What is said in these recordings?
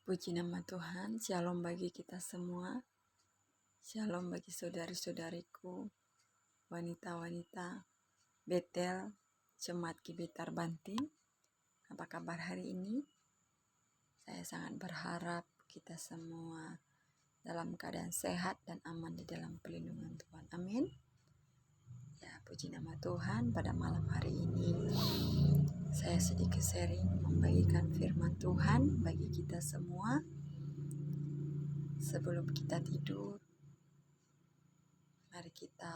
Puji nama Tuhan, shalom bagi kita semua, shalom bagi saudari-saudariku, wanita-wanita Betel, Jemaat Gibitar Banting. Apa kabar hari ini? Saya sangat berharap kita semua dalam keadaan sehat dan aman di dalam perlindungan Tuhan. Amin. Ya, puji nama Tuhan, pada malam hari ini saya sedikit sharing membagikan firman Tuhan bagi kita semua. Sebelum kita tidur, mari kita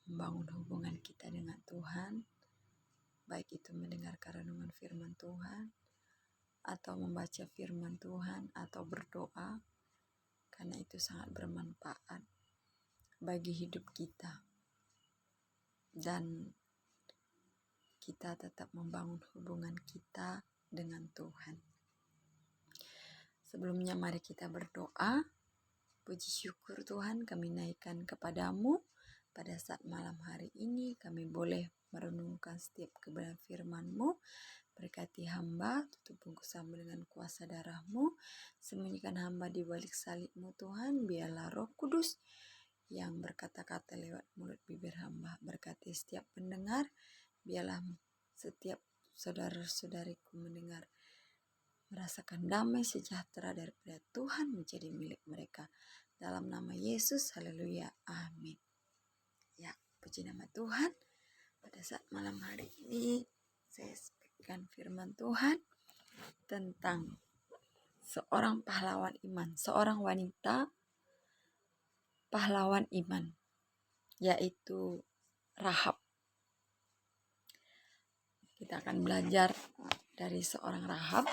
membangun hubungan kita dengan Tuhan, baik itu mendengarkan renungan firman Tuhan, atau membaca firman Tuhan, atau berdoa, karena itu sangat bermanfaat bagi hidup kita. Dan kita tetap membangun hubungan kita dengan Tuhan. Sebelumnya mari kita berdoa. Puji syukur Tuhan kami naikkan kepadamu. Pada saat malam hari ini kami boleh merenungkan setiap kebenaran firman-Mu. Berkati hamba, tutup bungkus hamba dengan kuasa darah-Mu. Sembunyikan hamba di balik salib-Mu Tuhan. Biarlah Roh Kudus yang berkata-kata lewat mulut bibir hamba. Berkati setiap pendengar. Biarlah setiap saudara-saudariku mendengar, merasakan damai sejahtera daripada Tuhan menjadi milik mereka. Dalam nama Yesus, haleluya, amin. Ya, puji nama Tuhan. Pada saat malam hari ini, saya sampaikan firman Tuhan tentang seorang pahlawan iman, seorang wanita pahlawan iman, yaitu Rahab. Kita akan belajar dari seorang Rahab,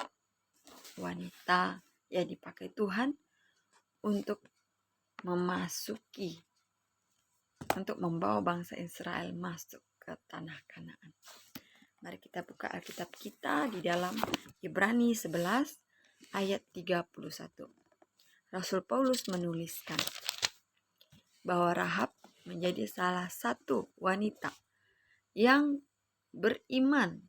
wanita yang dipakai Tuhan untuk membawa bangsa Israel masuk ke tanah Kanaan. Mari kita buka Alkitab kita di dalam Ibrani 11 ayat 31. Rasul Paulus menuliskan bahwa Rahab menjadi salah satu wanita yang beriman.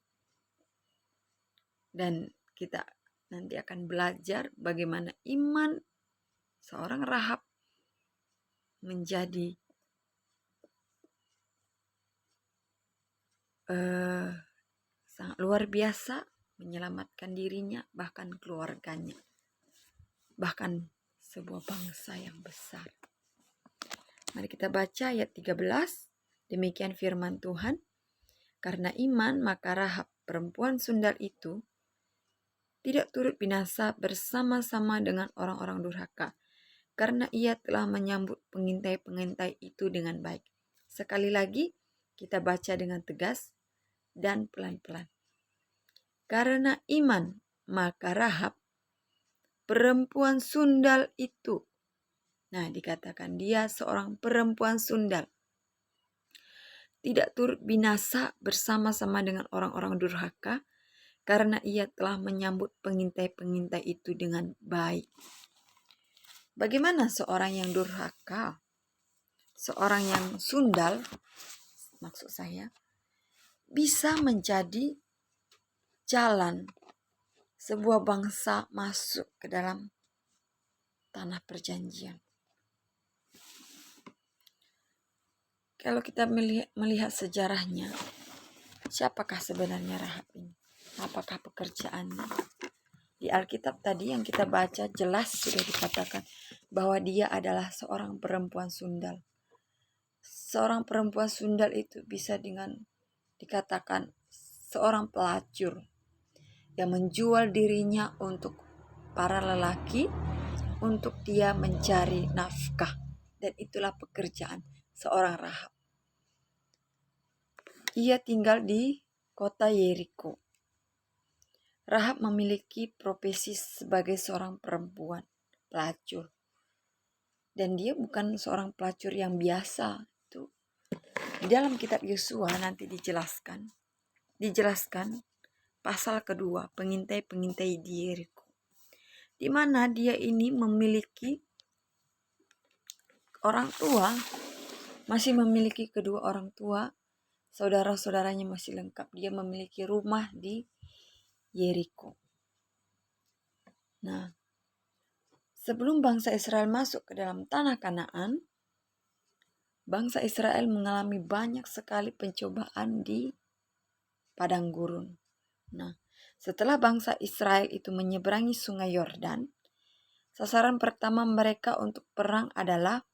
Dan kita nanti akan belajar bagaimana iman seorang Rahab menjadi sangat luar biasa, menyelamatkan dirinya, bahkan keluarganya, bahkan sebuah bangsa yang besar. Mari kita baca ayat 13. Demikian firman Tuhan. Karena iman maka Rahab, perempuan sundal itu, tidak turut binasa bersama-sama dengan orang-orang durhaka, karena ia telah menyambut pengintai-pengintai itu dengan baik. Sekali lagi kita baca dengan tegas dan pelan-pelan. Karena iman maka Rahab, perempuan sundal itu. Nah, dikatakan dia seorang perempuan sundal, tidak turut binasa bersama-sama dengan orang-orang durhaka, karena ia telah menyambut pengintai-pengintai itu dengan baik. Bagaimana seorang yang durhaka, seorang yang sundal, maksud saya, bisa menjadi jalan sebuah bangsa masuk ke dalam tanah perjanjian? Kalau kita melihat sejarahnya, siapakah sebenarnya Rahab ini? Apakah pekerjaannya? Di Alkitab tadi yang kita baca jelas sudah dikatakan bahwa dia adalah seorang perempuan sundal. Seorang perempuan sundal itu bisa dikatakan seorang pelacur yang menjual dirinya untuk para lelaki, untuk dia mencari nafkah. Dan itulah pekerjaan seorang Rahab. Ia tinggal di kota Yeriko. Rahab memiliki profesi sebagai seorang perempuan pelacur. Dan dia bukan seorang pelacur yang biasa. Itu di dalam kitab Yosua nanti dijelaskan pasal kedua, pengintai-pengintai di Yeriko, di mana dia ini memiliki orang tua, masih memiliki kedua orang tua, saudara-saudaranya masih lengkap. Dia memiliki rumah di Yeriko. Nah, sebelum bangsa Israel masuk ke dalam tanah Kanaan, bangsa Israel mengalami banyak sekali pencobaan di padang gurun. Nah, setelah bangsa Israel itu menyeberangi sungai Yordan, sasaran pertama mereka untuk perang adalah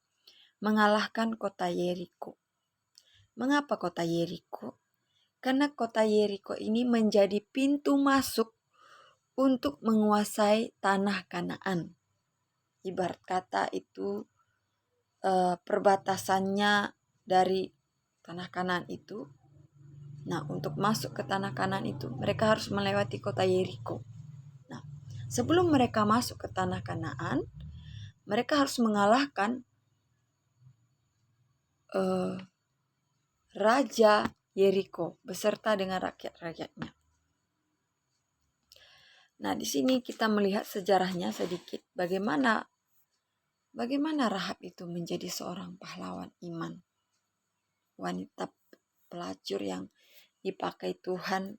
mengalahkan kota Yeriko. Mengapa kota Yeriko? Karena kota Yeriko ini menjadi pintu masuk untuk menguasai tanah Kanaan. Ibarat kata itu perbatasannya dari tanah Kanaan itu. Nah, untuk masuk ke tanah Kanaan itu, mereka harus melewati kota Yeriko. Nah, sebelum mereka masuk ke tanah Kanaan, mereka harus mengalahkan Raja Yeriko beserta dengan rakyat-rakyatnya. Nah, di sini kita melihat sejarahnya sedikit bagaimana Rahab itu menjadi seorang pahlawan iman. Wanita pelacur yang dipakai Tuhan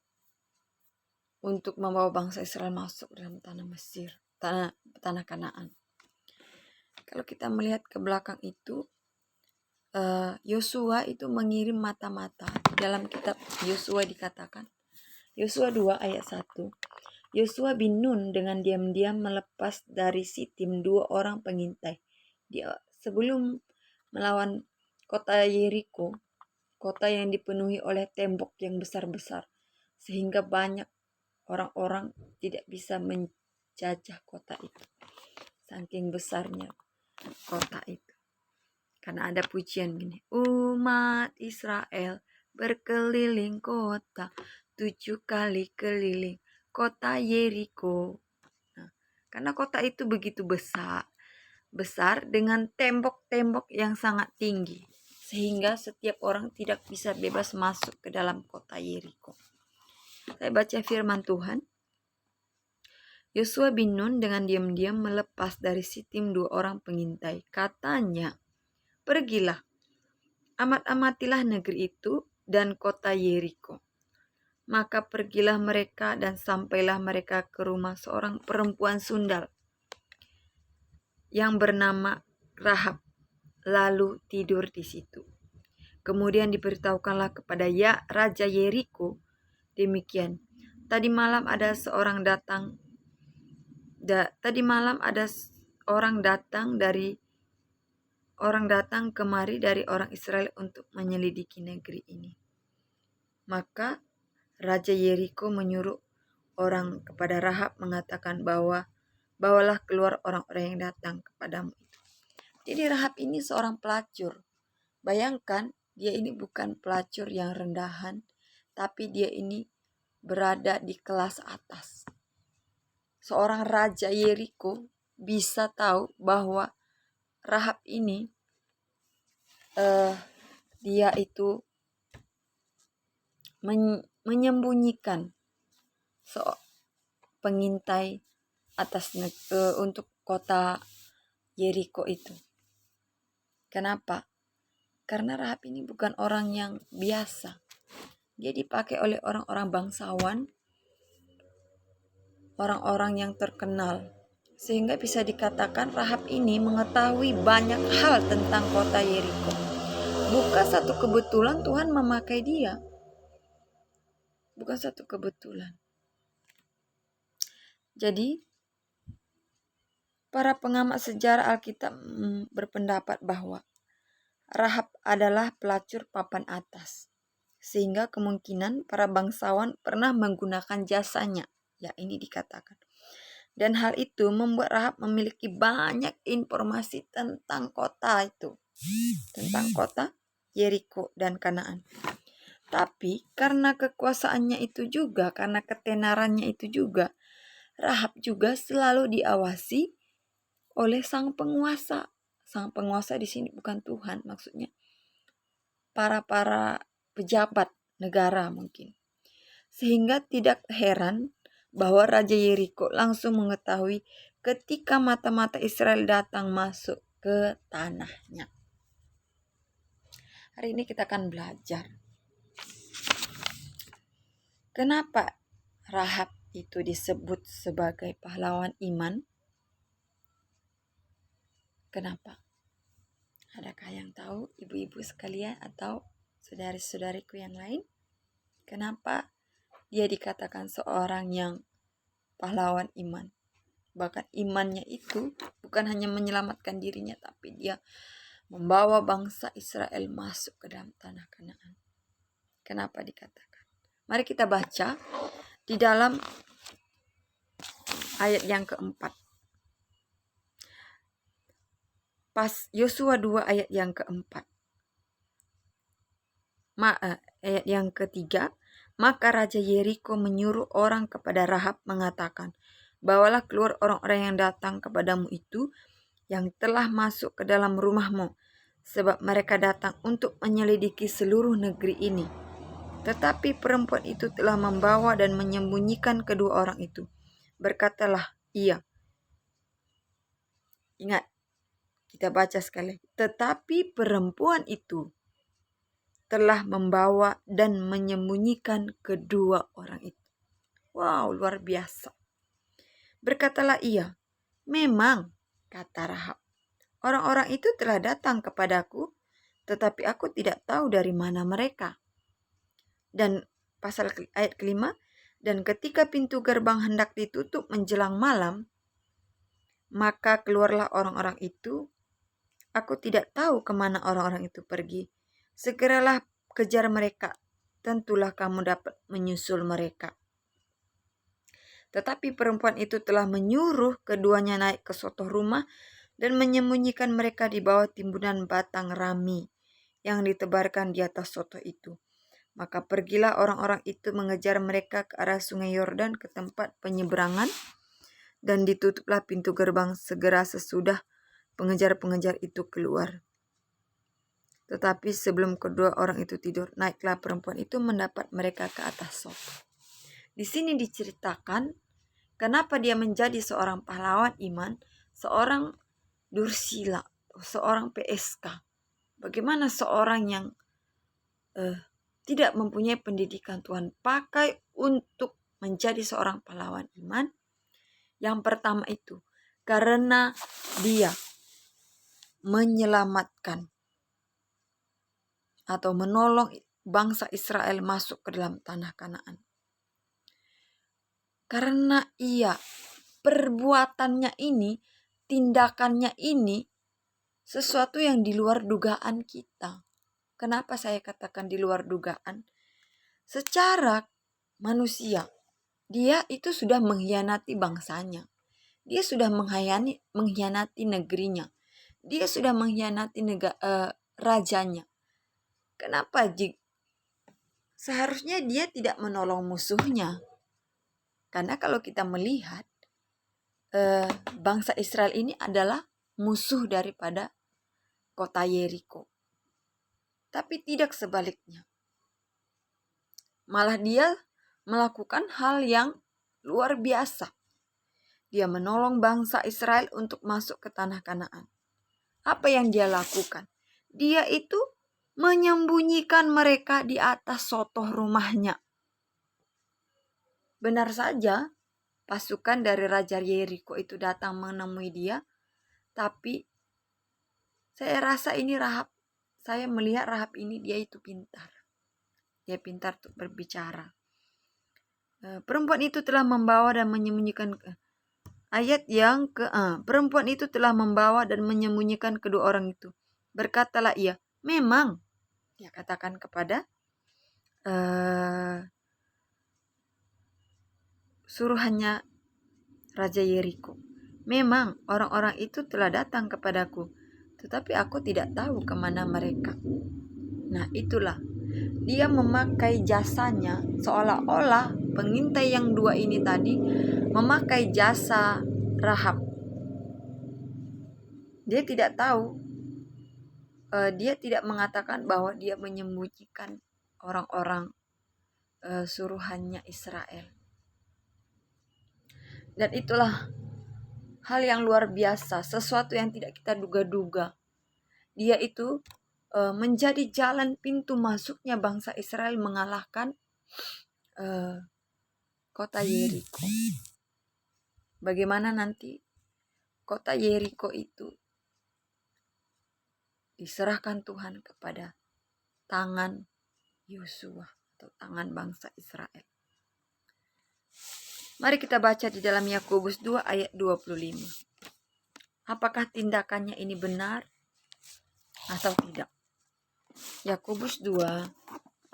untuk membawa bangsa Israel masuk dalam tanah Mesir, tanah Kanaan. Kalau kita melihat ke belakang itu, Yosua itu mengirim mata-mata. Dalam kitab Yosua dikatakan, Yosua 2 ayat 1. Yosua bin Nun dengan diam-diam melepas dari Sitim 2 orang pengintai. Dia sebelum melawan kota Yeriko, kota yang dipenuhi oleh tembok yang besar-besar, sehingga banyak orang-orang tidak bisa menjajah kota itu. Saking besarnya kota itu. Karena ada pujian gini, umat Israel berkeliling kota, 7 kali keliling kota Yeriko. Nah, karena kota itu begitu besar dengan tembok-tembok yang sangat tinggi, sehingga setiap orang tidak bisa bebas masuk ke dalam kota Yeriko. Saya baca firman Tuhan. Yosua bin Nun dengan diam-diam melepas dari Sitim 2 orang pengintai. Katanya, pergilah, amat-amatilah negeri itu dan kota Yeriko. Maka pergilah mereka dan sampailah mereka ke rumah seorang perempuan sundal yang bernama Rahab, lalu tidur di situ. Kemudian diberitahukanlah kepada Raja Yeriko demikian. Tadi malam ada orang datang kemari dari orang Israel untuk menyelidiki negeri ini. Maka Raja Yeriko menyuruh orang kepada Rahab mengatakan bawalah keluar orang-orang yang datang kepadamu itu. Jadi Rahab ini seorang pelacur. Bayangkan, dia ini bukan pelacur yang rendahan, tapi dia ini berada di kelas atas. Seorang Raja Yeriko bisa tahu bahwa Rahab ini dia itu menyembunyikan pengintai atas untuk kota Yeriko itu. Kenapa? Karena Rahab ini bukan orang yang biasa. Dia dipakai oleh orang-orang bangsawan, orang-orang yang terkenal. Sehingga bisa dikatakan Rahab ini mengetahui banyak hal tentang kota Yeriko. Bukan satu kebetulan Tuhan memakai dia. Bukan satu kebetulan. Jadi, para pengamat sejarah Alkitab berpendapat bahwa Rahab adalah pelacur papan atas. Sehingga kemungkinan para bangsawan pernah menggunakan jasanya. Ya, ini dikatakan. Dan hal itu membuat Rahab memiliki banyak informasi tentang kota itu. Tentang kota Yeriko dan Kanaan. Tapi karena kekuasaannya itu juga, karena ketenarannya itu juga, Rahab juga selalu diawasi oleh sang penguasa. Sang penguasa di sini bukan Tuhan, maksudnya para pejabat negara mungkin. Sehingga tidak heran bahwa Raja Yeriko langsung mengetahui ketika mata-mata Israel datang masuk ke tanahnya. Hari ini kita akan belajar kenapa Rahab itu disebut sebagai pahlawan iman? Kenapa? Adakah yang tahu, ibu-ibu sekalian atau saudari-saudariku yang lain? Kenapa dia dikatakan seorang yang pahlawan iman? Bahkan imannya itu bukan hanya menyelamatkan dirinya, tapi dia membawa bangsa Israel masuk ke dalam tanah Kanaan. Kenapa dikatakan? Mari kita baca di dalam ayat yang keempat. Pas Yosua 2 ayat yang keempat. Ayat yang ketiga. Maka Raja Yeriko menyuruh orang kepada Rahab mengatakan, bawalah keluar orang-orang yang datang kepadamu itu, yang telah masuk ke dalam rumahmu, sebab mereka datang untuk menyelidiki seluruh negeri ini. Tetapi perempuan itu telah membawa dan menyembunyikan kedua orang itu. Berkatalah ia. Ingat, kita baca sekali. Tetapi perempuan itu telah membawa dan menyembunyikan kedua orang itu. Wow, luar biasa. Berkatalah ia, memang, kata Rahab, orang-orang itu telah datang kepadaku, tetapi aku tidak tahu dari mana mereka. Dan pasal ayat kelima, dan ketika pintu gerbang hendak ditutup menjelang malam, maka keluarlah orang-orang itu. Aku tidak tahu kemana orang-orang itu pergi. Segeralah kejar mereka, tentulah kamu dapat menyusul mereka. Tetapi perempuan itu telah menyuruh keduanya naik ke suatu rumah dan menyembunyikan mereka di bawah timbunan batang rami yang ditebarkan di atas soto itu. Maka pergilah orang-orang itu mengejar mereka ke arah sungai Yordan ke tempat penyeberangan, dan ditutuplah pintu gerbang segera sesudah pengejar-pengejar itu keluar. Tetapi sebelum kedua orang itu tidur, naiklah perempuan itu mendapat mereka ke atas soto. Di sini diceritakan kenapa dia menjadi seorang pahlawan iman, seorang Dursila, seorang PSK. Bagaimana seorang yang tidak mempunyai pendidikan Tuhan pakai untuk menjadi seorang pahlawan iman? Yang pertama itu, karena dia menyelamatkan atau menolong bangsa Israel masuk ke dalam tanah Kanaan. Karena ia, perbuatannya ini, tindakannya ini, sesuatu yang di luar dugaan kita. Kenapa saya katakan di luar dugaan? Secara manusia, dia itu sudah mengkhianati bangsanya. Dia sudah mengkhianati negerinya. Dia sudah mengkhianati rajanya. Kenapa? Seharusnya dia tidak menolong musuhnya. Karena kalau kita melihat, bangsa Israel ini adalah musuh daripada kota Yeriko. Tapi tidak sebaliknya. Malah dia melakukan hal yang luar biasa. Dia menolong bangsa Israel untuk masuk ke tanah Kanaan. Apa yang dia lakukan? Dia itu menyembunyikan mereka di atas sotoh rumahnya. Benar saja, pasukan dari Raja Yeriko itu datang menemui dia. Tapi saya rasa ini Rahab. Saya melihat Rahab ini dia itu pintar. Dia pintar untuk berbicara. Perempuan itu telah membawa dan menyembunyikan. Ayat yang perempuan itu telah membawa dan menyembunyikan kedua orang itu. Berkatalah ia, memang. Dia katakan kepada suruhannya Raja Yeriko. Memang orang-orang itu telah datang kepadaku, tetapi aku tidak tahu kemana mereka. Nah itulah, dia memakai jasanya, seolah-olah pengintai yang dua ini tadi memakai jasa Rahab. Dia tidak tahu, dia tidak mengatakan bahwa dia menyembunyikan orang-orang suruhannya Israel. Dan itulah hal yang luar biasa, sesuatu yang tidak kita duga-duga. Dia itu menjadi jalan pintu masuknya bangsa Israel mengalahkan kota Yeriko. Bagaimana nanti kota Yeriko itu diserahkan Tuhan kepada tangan Yosua atau tangan bangsa Israel. Mari kita baca di dalam Yakobus 2 ayat 25. Apakah tindakannya ini benar atau tidak? Yakobus 2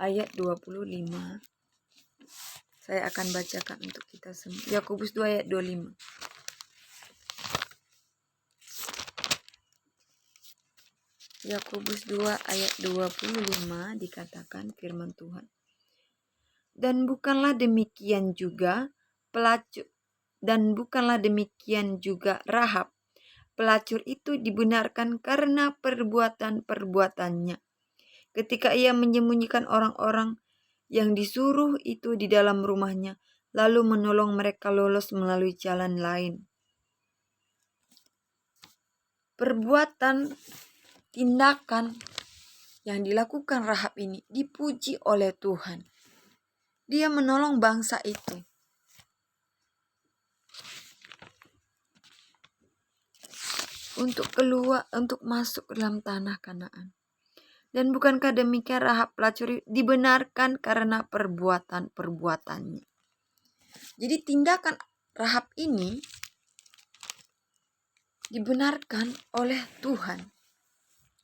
ayat 25. Saya akan bacakan untuk kita semua. Yakobus 2 ayat 25. Yakobus 2 ayat 25 dikatakan firman Tuhan. Dan bukanlah demikian juga Rahab. Pelacur itu dibenarkan karena perbuatan-perbuatannya. Ketika ia menyembunyikan orang-orang yang disuruh itu di dalam rumahnya, lalu menolong mereka lolos melalui jalan lain. Perbuatan, tindakan yang dilakukan Rahab ini dipuji oleh Tuhan. Dia menolong bangsa itu. Untuk masuk ke dalam tanah Kanaan. Dan bukankah demikian Rahab pelacur dibenarkan karena perbuatan-perbuatannya. Jadi tindakan Rahab ini dibenarkan oleh Tuhan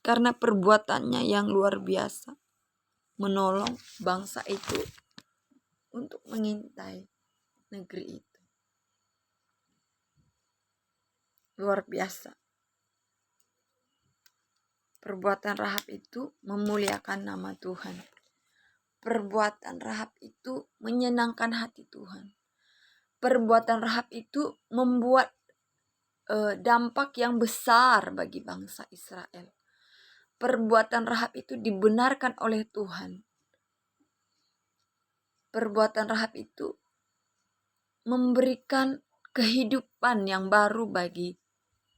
karena perbuatannya yang luar biasa, menolong bangsa itu untuk mengintai negeri itu. Luar biasa. Perbuatan Rahab itu memuliakan nama Tuhan. Perbuatan Rahab itu menyenangkan hati Tuhan. Perbuatan Rahab itu membuat dampak yang besar bagi bangsa Israel. Perbuatan Rahab itu dibenarkan oleh Tuhan. Perbuatan Rahab itu memberikan kehidupan yang baru bagi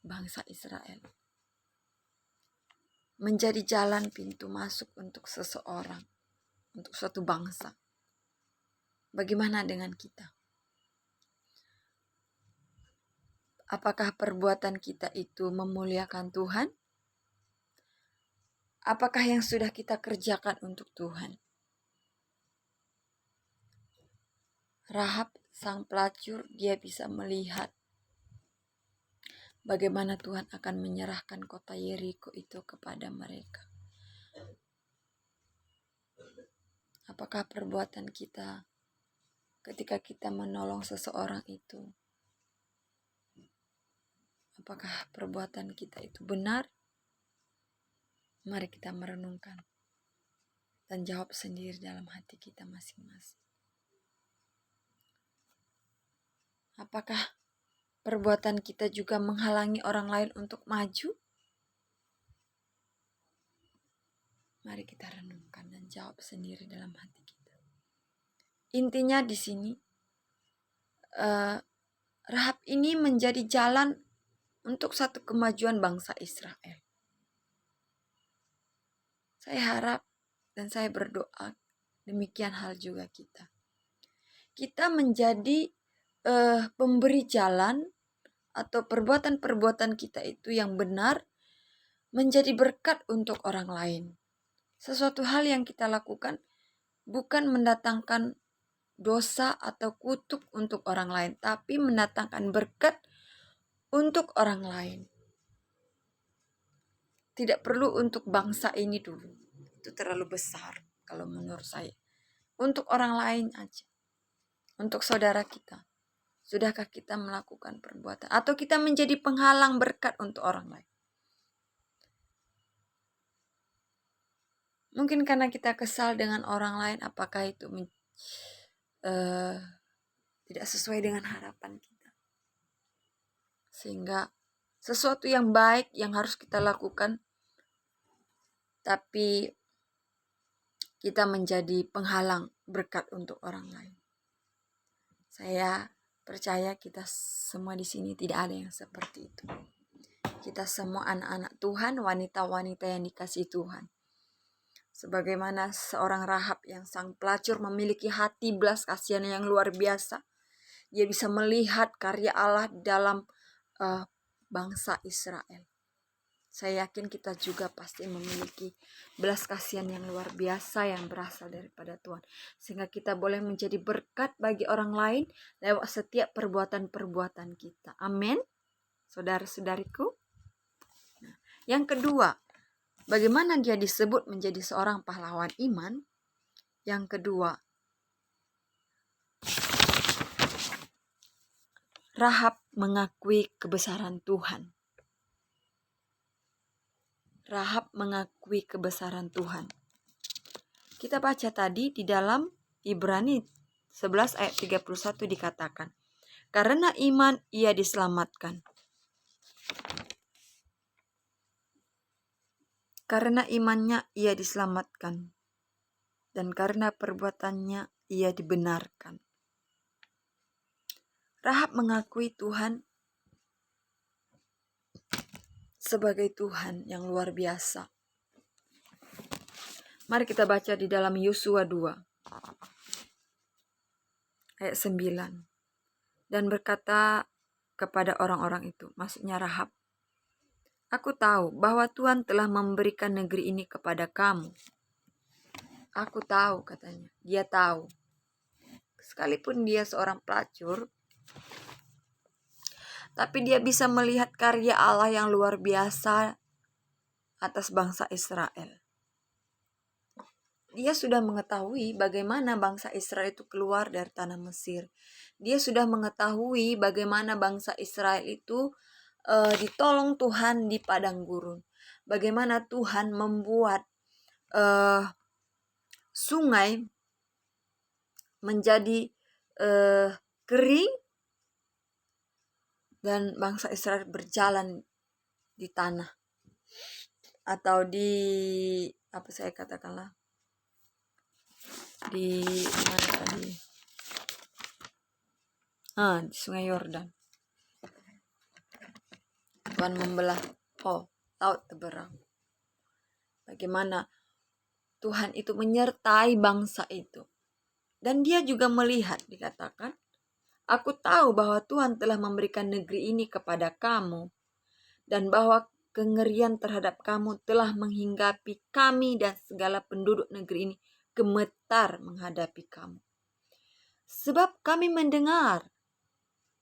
bangsa Israel. Menjadi jalan pintu masuk untuk seseorang, untuk suatu bangsa. Bagaimana dengan kita? Apakah perbuatan kita itu memuliakan Tuhan? Apakah yang sudah kita kerjakan untuk Tuhan? Rahab sang pelacur, dia bisa melihat bagaimana Tuhan akan menyerahkan kota Yeriko itu kepada mereka. Apakah perbuatan kita ketika kita menolong seseorang itu, apakah perbuatan kita itu benar? Mari kita merenungkan dan jawab sendiri dalam hati kita masing-masing. Apakah perbuatan kita juga menghalangi orang lain untuk maju? Mari kita renungkan dan jawab sendiri dalam hati kita. Intinya di sini, Rahab ini menjadi jalan untuk satu kemajuan bangsa Israel. Saya harap dan saya berdoa demikian hal juga kita. Kita menjadi pemberi jalan atau perbuatan-perbuatan kita itu yang benar menjadi berkat untuk orang lain. Sesuatu hal yang kita lakukan bukan mendatangkan dosa atau kutuk untuk orang lain, tapi mendatangkan berkat untuk orang lain. Tidak perlu untuk bangsa ini dulu. Itu terlalu besar kalau menurut saya. Untuk orang lain aja. Untuk saudara kita. Sudahkah kita melakukan perbuatan? Atau kita menjadi penghalang berkat untuk orang lain? Mungkin karena kita kesal dengan orang lain, apakah itu tidak sesuai dengan harapan kita. Sehingga sesuatu yang baik yang harus kita lakukan, tapi kita menjadi penghalang berkat untuk orang lain. Saya percaya kita semua di sini tidak ada yang seperti itu. Kita semua anak-anak Tuhan, wanita-wanita yang dikasihi Tuhan. Sebagaimana seorang Rahab yang sang pelacur memiliki hati belas kasihan yang luar biasa. Dia bisa melihat karya Allah dalam bangsa Israel. Saya yakin kita juga pasti memiliki belas kasihan yang luar biasa yang berasal daripada Tuhan. Sehingga kita boleh menjadi berkat bagi orang lain lewat setiap perbuatan-perbuatan kita. Amin. Saudara-saudariku. Nah, yang kedua, bagaimana dia disebut menjadi seorang pahlawan iman? Yang kedua, Rahab mengakui kebesaran Tuhan. Rahab mengakui kebesaran Tuhan. Kita baca tadi di dalam Ibrani 11 ayat 31 dikatakan, karena iman ia diselamatkan. Karena imannya ia diselamatkan. Dan karena perbuatannya ia dibenarkan. Rahab mengakui Tuhan sebagai Tuhan yang luar biasa. Mari kita baca di dalam Yosua 2 ayat 9. Dan berkata kepada orang-orang itu, maksudnya Rahab, aku tahu bahwa Tuhan telah memberikan negeri ini kepada kamu. Aku tahu, katanya. Dia tahu. Sekalipun dia seorang pelacur, tapi dia bisa melihat karya Allah yang luar biasa atas bangsa Israel. Dia sudah mengetahui bagaimana bangsa Israel itu keluar dari tanah Mesir. Dia sudah mengetahui bagaimana bangsa Israel itu ditolong Tuhan di padang gurun. Bagaimana Tuhan membuat sungai menjadi kering dan bangsa Israel berjalan di tanah atau di apa saya katakanlah di mana tadi? Di Sungai Yordan. Tuhan membelah laut Teberau. Bagaimana Tuhan itu menyertai bangsa itu. Dan dia juga melihat, dikatakan, aku tahu bahwa Tuhan telah memberikan negeri ini kepada kamu, dan bahwa kengerian terhadap kamu telah menghinggapi kami dan segala penduduk negeri ini gemetar menghadapi kamu. Sebab kami mendengar,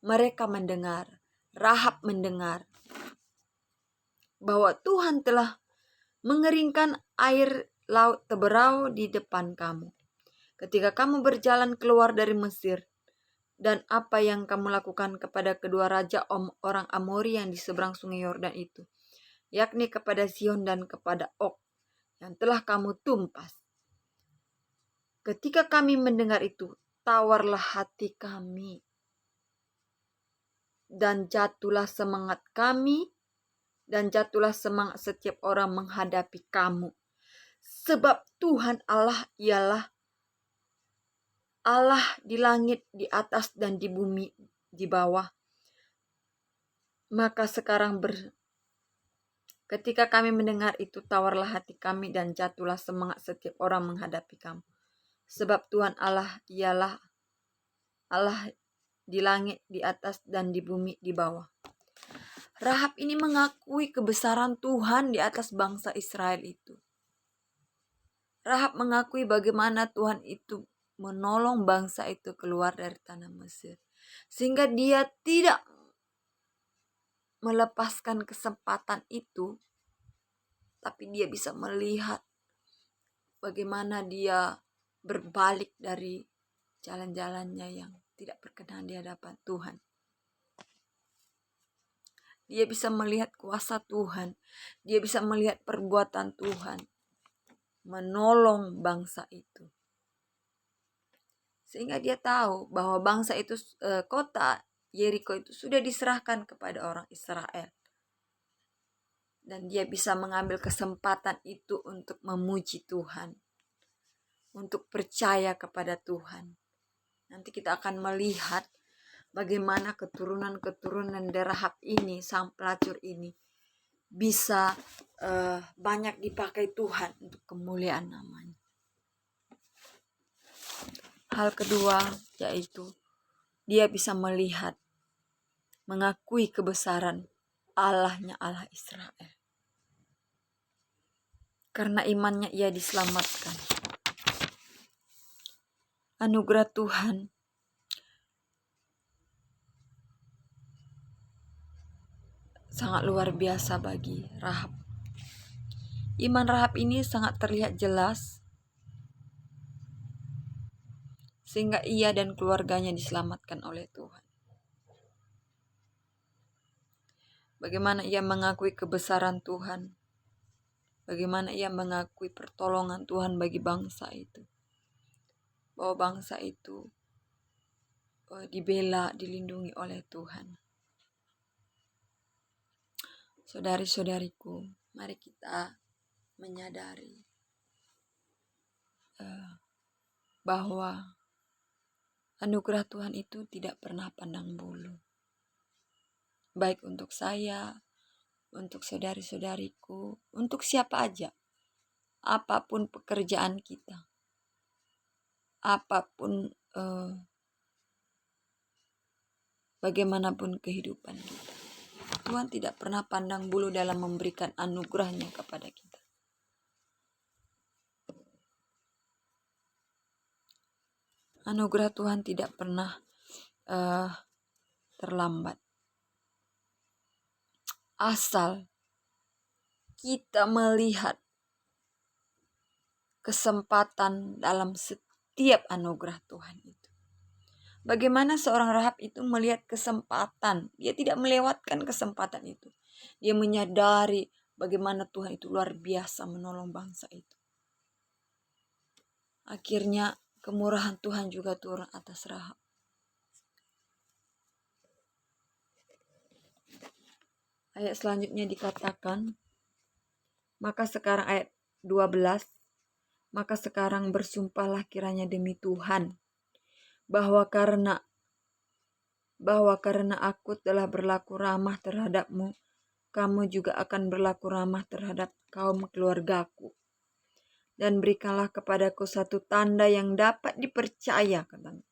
mereka mendengar, Rahab mendengar, bahwa Tuhan telah mengeringkan air laut Teberau di depan kamu. Ketika kamu berjalan keluar dari Mesir, dan apa yang kamu lakukan kepada kedua raja orang Amori yang di seberang sungai Yordan itu, yakni kepada Sihon dan kepada Og, yang telah kamu tumpas. Ketika kami mendengar itu, tawarlah hati kami, dan jatuhlah semangat kami, dan jatuhlah semangat setiap orang menghadapi kamu. Sebab Tuhan Allah ialah Allah di langit, di atas, dan di bumi, di bawah. Maka sekarang ketika kami mendengar itu, tawarlah hati kami dan jatuhlah semangat setiap orang menghadapi kamu. Sebab Tuhan Allah ialah Allah di langit, di atas, dan di bumi, di bawah. Rahab ini mengakui kebesaran Tuhan di atas bangsa Israel itu. Rahab mengakui bagaimana Tuhan itu menolong bangsa itu keluar dari tanah Mesir. Sehingga dia tidak melepaskan kesempatan itu, tapi dia bisa melihat bagaimana dia berbalik dari jalan-jalannya yang tidak berkenan di hadapan Tuhan. Dia bisa melihat kuasa Tuhan. Dia bisa melihat perbuatan Tuhan menolong bangsa itu. Sehingga dia tahu bahwa bangsa itu, kota Yeriko itu sudah diserahkan kepada orang Israel. Dan dia bisa mengambil kesempatan itu untuk memuji Tuhan. Untuk percaya kepada Tuhan. Nanti kita akan melihat bagaimana keturunan-keturunan Rahab ini, sang pelacur ini, bisa banyak dipakai Tuhan untuk kemuliaan namanya. Hal kedua yaitu dia bisa melihat, mengakui kebesaran Allahnya, Allah Israel. Karena imannya ia diselamatkan. Anugerah Tuhan sangat luar biasa bagi Rahab. Iman Rahab ini sangat terlihat jelas sehingga ia dan keluarganya diselamatkan oleh Tuhan. Bagaimana ia mengakui kebesaran Tuhan. Bagaimana ia mengakui pertolongan Tuhan bagi bangsa itu. Bahwa bangsa itu dibela, dilindungi oleh Tuhan. Saudari-saudariku, mari kita menyadari bahwa anugerah Tuhan itu tidak pernah pandang bulu. Baik untuk saya, untuk saudari-saudariku, untuk siapa aja. Apapun pekerjaan kita. Apapun bagaimanapun kehidupan kita. Tuhan tidak pernah pandang bulu dalam memberikan anugerahnya kepada kita. Anugerah Tuhan tidak pernah terlambat. Asal kita melihat kesempatan dalam setiap anugerah Tuhan itu. Bagaimana seorang Rahab itu melihat kesempatan. Dia tidak melewatkan kesempatan itu. Dia menyadari bagaimana Tuhan itu luar biasa menolong bangsa itu. Akhirnya kemurahan Tuhan juga turun atas Rahab. Ayat selanjutnya dikatakan, maka sekarang ayat 12, maka sekarang bersumpahlah kiranya demi Tuhan, bahwa karena aku telah berlaku ramah terhadapmu, kamu juga akan berlaku ramah terhadap kaum keluargaku. Dan berikanlah kepadaku satu tanda yang dapat dipercaya, katanya,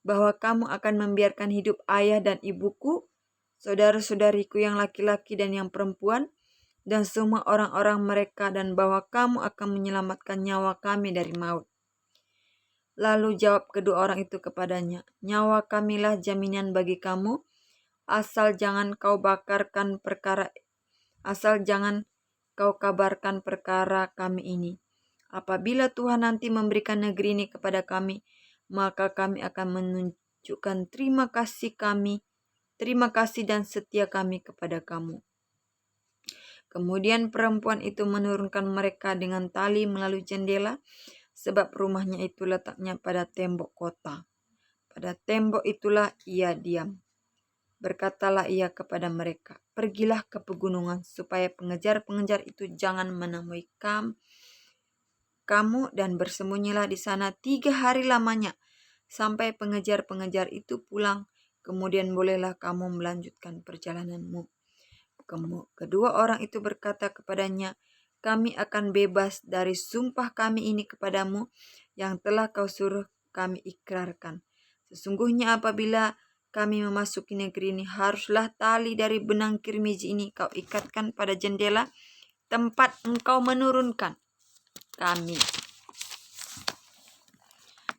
bahwa kamu akan membiarkan hidup ayah dan ibuku, saudara-saudariku yang laki-laki dan yang perempuan, dan semua orang-orang mereka, dan bahwa kamu akan menyelamatkan nyawa kami dari maut. Lalu jawab kedua orang itu kepadanya, nyawa kamilah jaminan bagi kamu, asal jangan kau kabarkan perkara kami ini. Apabila Tuhan nanti memberikan negeri ini kepada kami, maka kami akan menunjukkan terima kasih dan setia kami kepada kamu. Kemudian perempuan itu menurunkan mereka dengan tali melalui jendela, sebab rumahnya itu letaknya pada tembok kota. Pada tembok itulah ia diam. Berkatalah ia kepada mereka, pergilah ke pegunungan, supaya pengejar-pengejar itu jangan menemui kamu, dan bersembunyilah di sana 3 hari lamanya, sampai pengejar-pengejar itu pulang, kemudian bolehlah kamu melanjutkan perjalananmu. Kedua orang itu berkata kepadanya, kami akan bebas dari sumpah kami ini kepadamu, yang telah kau suruh kami ikrarkan. Sesungguhnya apabila kami memasuki negeri ini, haruslah tali dari benang kirmiji ini kau ikatkan pada jendela tempat engkau menurunkan kami.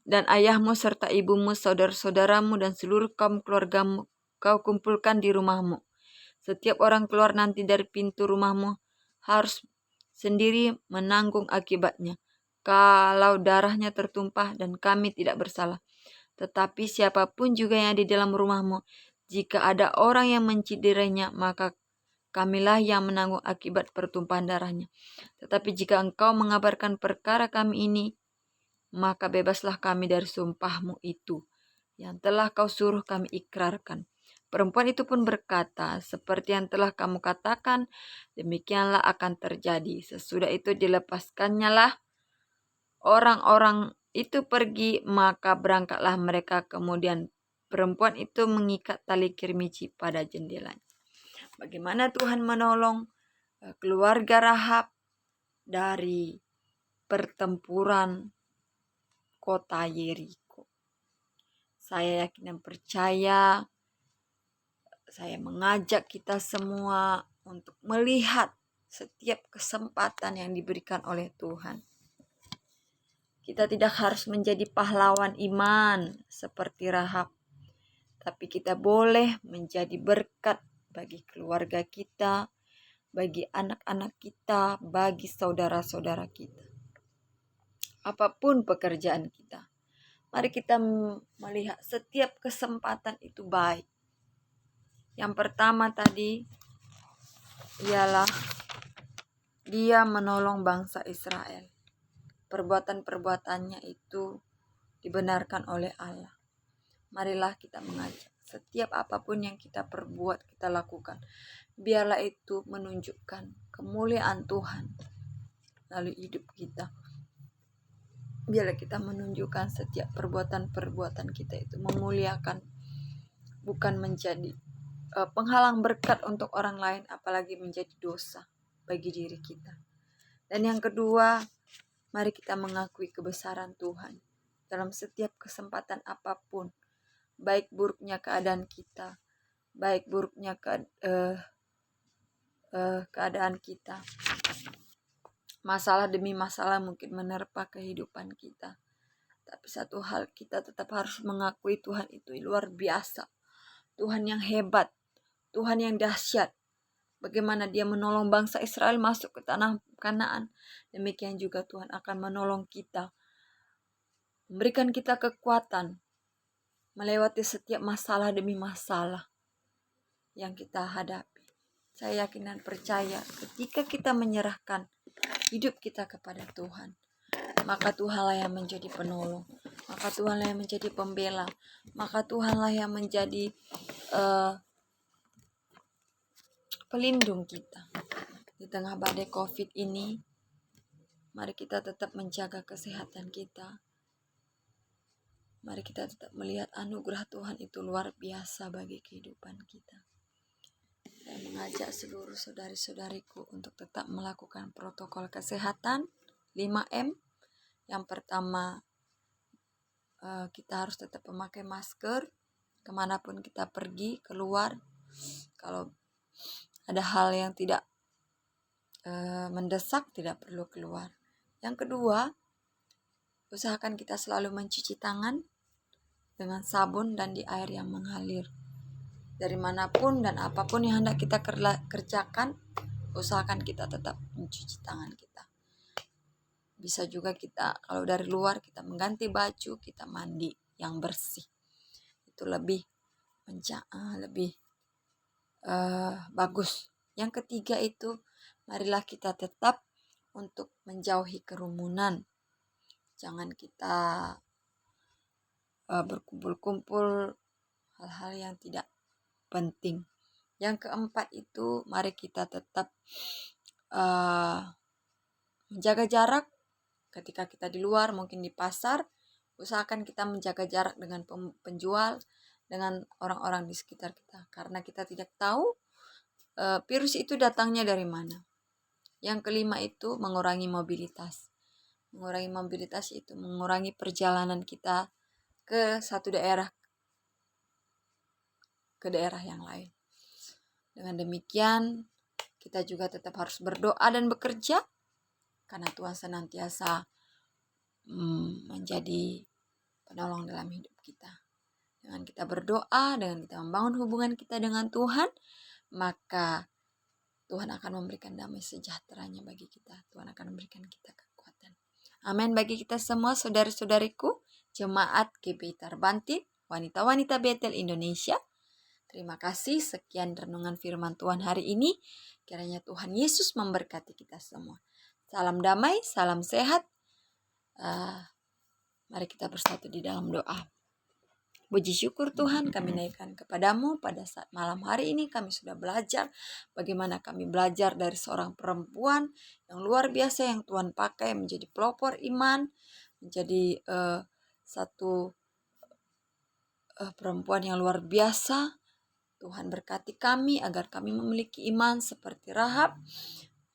Dan ayahmu serta ibumu, saudara-saudaramu, dan seluruh kaum keluargamu kau kumpulkan di rumahmu. Setiap orang keluar nanti dari pintu rumahmu harus sendiri menanggung akibatnya, kalau darahnya tertumpah dan kami tidak bersalah. Tetapi siapapun juga yang di dalam rumahmu, jika ada orang yang menciderainya, maka kamilah yang menanggung akibat pertumpahan darahnya. Tetapi jika engkau mengabarkan perkara kami ini, maka bebaslah kami dari sumpahmu itu, yang telah kau suruh kami ikrarkan. Perempuan itu pun berkata, seperti yang telah kamu katakan, demikianlah akan terjadi. Sesudah itu dilepaskannyalah orang-orang itu pergi, maka berangkatlah mereka. Kemudian perempuan itu mengikat tali kirmiji pada jendelanya. Bagaimana Tuhan menolong keluarga Rahab dari pertempuran kota Yeriko. Saya yakin dan percaya, saya mengajak kita semua untuk melihat setiap kesempatan yang diberikan oleh Tuhan. Kita tidak harus menjadi pahlawan iman seperti Rahab, tapi kita boleh menjadi berkat bagi keluarga kita, bagi anak-anak kita, bagi saudara-saudara kita. Apapun pekerjaan kita, mari kita melihat setiap kesempatan itu baik. Yang pertama tadi ialah dia menolong bangsa Israel. Perbuatan-perbuatannya itu dibenarkan oleh Allah. Marilah kita mengajak setiap apapun yang kita perbuat, kita lakukan, biarlah itu menunjukkan kemuliaan Tuhan melalui hidup kita. Biarlah kita menunjukkan setiap perbuatan-perbuatan kita itu memuliakan, bukan menjadi penghalang berkat untuk orang lain, apalagi menjadi dosa bagi diri kita. Dan yang kedua, mari kita mengakui kebesaran Tuhan dalam setiap kesempatan apapun, baik buruknya keadaan kita, baik buruknya keadaan kita. Masalah demi masalah mungkin menerpa kehidupan kita. Tapi satu hal, kita tetap harus mengakui Tuhan itu luar biasa. Tuhan yang hebat, Tuhan yang dahsyat. Bagaimana dia menolong bangsa Israel masuk ke tanah Kanaan. Demikian juga Tuhan akan menolong kita. Memberikan kita kekuatan melewati setiap masalah demi masalah yang kita hadapi. Saya yakin dan percaya ketika kita menyerahkan hidup kita kepada Tuhan, maka Tuhanlah yang menjadi penolong, maka Tuhanlah yang menjadi pembela, maka Tuhanlah yang menjadi pelindung kita. Di tengah badai COVID ini, mari kita tetap menjaga kesehatan kita. Mari kita tetap melihat anugerah Tuhan itu luar biasa bagi kehidupan kita. Saya mengajak seluruh saudari-saudariku untuk tetap melakukan protokol kesehatan 5M. Yang pertama, kita harus tetap memakai masker kemanapun kita pergi, keluar. Kalau ada hal yang tidak mendesak, tidak perlu keluar. Yang kedua, usahakan kita selalu mencuci tangan dengan sabun dan di air yang mengalir. Dari manapun dan apapun yang hendak kita kerjakan, usahakan kita tetap mencuci tangan kita. Bisa juga kita, kalau dari luar, kita mengganti baju, kita mandi yang bersih. Itu lebih bagus. Yang ketiga itu, marilah kita tetap untuk menjauhi kerumunan. Jangan kita berkumpul-kumpul hal-hal yang tidak penting. Yang keempat itu, mari kita tetap menjaga jarak. Ketika kita di luar, mungkin di pasar, usahakan kita menjaga jarak dengan penjual, dengan orang-orang di sekitar kita. Karena kita tidak tahu virus itu datangnya dari mana. Yang kelima itu mengurangi mobilitas. Mengurangi mobilitas itu mengurangi perjalanan kita ke satu daerah ke daerah yang lain. Dengan demikian, kita juga tetap harus berdoa dan bekerja, karena Tuhan senantiasa menjadi penolong dalam hidup kita. Dengan kita berdoa, dengan kita membangun hubungan kita dengan Tuhan, maka Tuhan akan memberikan damai sejahteranya bagi kita. Tuhan akan memberikan kita kekuatan. Amin bagi kita semua, saudari-saudariku, Jemaat GBI Tarbantin, wanita-wanita Betel Indonesia. Terima kasih, sekian renungan firman Tuhan hari ini. Kiranya Tuhan Yesus memberkati kita semua. Salam damai, salam sehat. Mari kita bersatu di dalam doa. Puji syukur Tuhan kami naikkan kepadamu pada saat malam hari ini. Kami sudah belajar bagaimana kami belajar dari seorang perempuan yang luar biasa yang Tuhan pakai menjadi pelopor iman, menjadi satu perempuan yang luar biasa. Tuhan berkati kami agar kami memiliki iman seperti Rahab.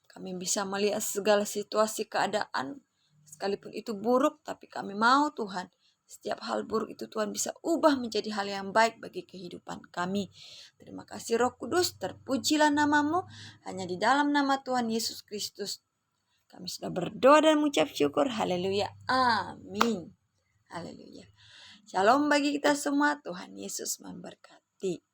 Kami bisa melihat segala situasi keadaan, sekalipun itu buruk, tapi kami mau Tuhan Setiap hal buruk itu Tuhan bisa ubah menjadi hal yang baik bagi kehidupan kami. Terima kasih Roh Kudus, terpujilah namamu. Hanya di dalam nama Tuhan Yesus Kristus kami sudah berdoa dan mengucap syukur. Haleluya. Amin. Haleluya. Shalom bagi kita semua. Tuhan Yesus memberkati.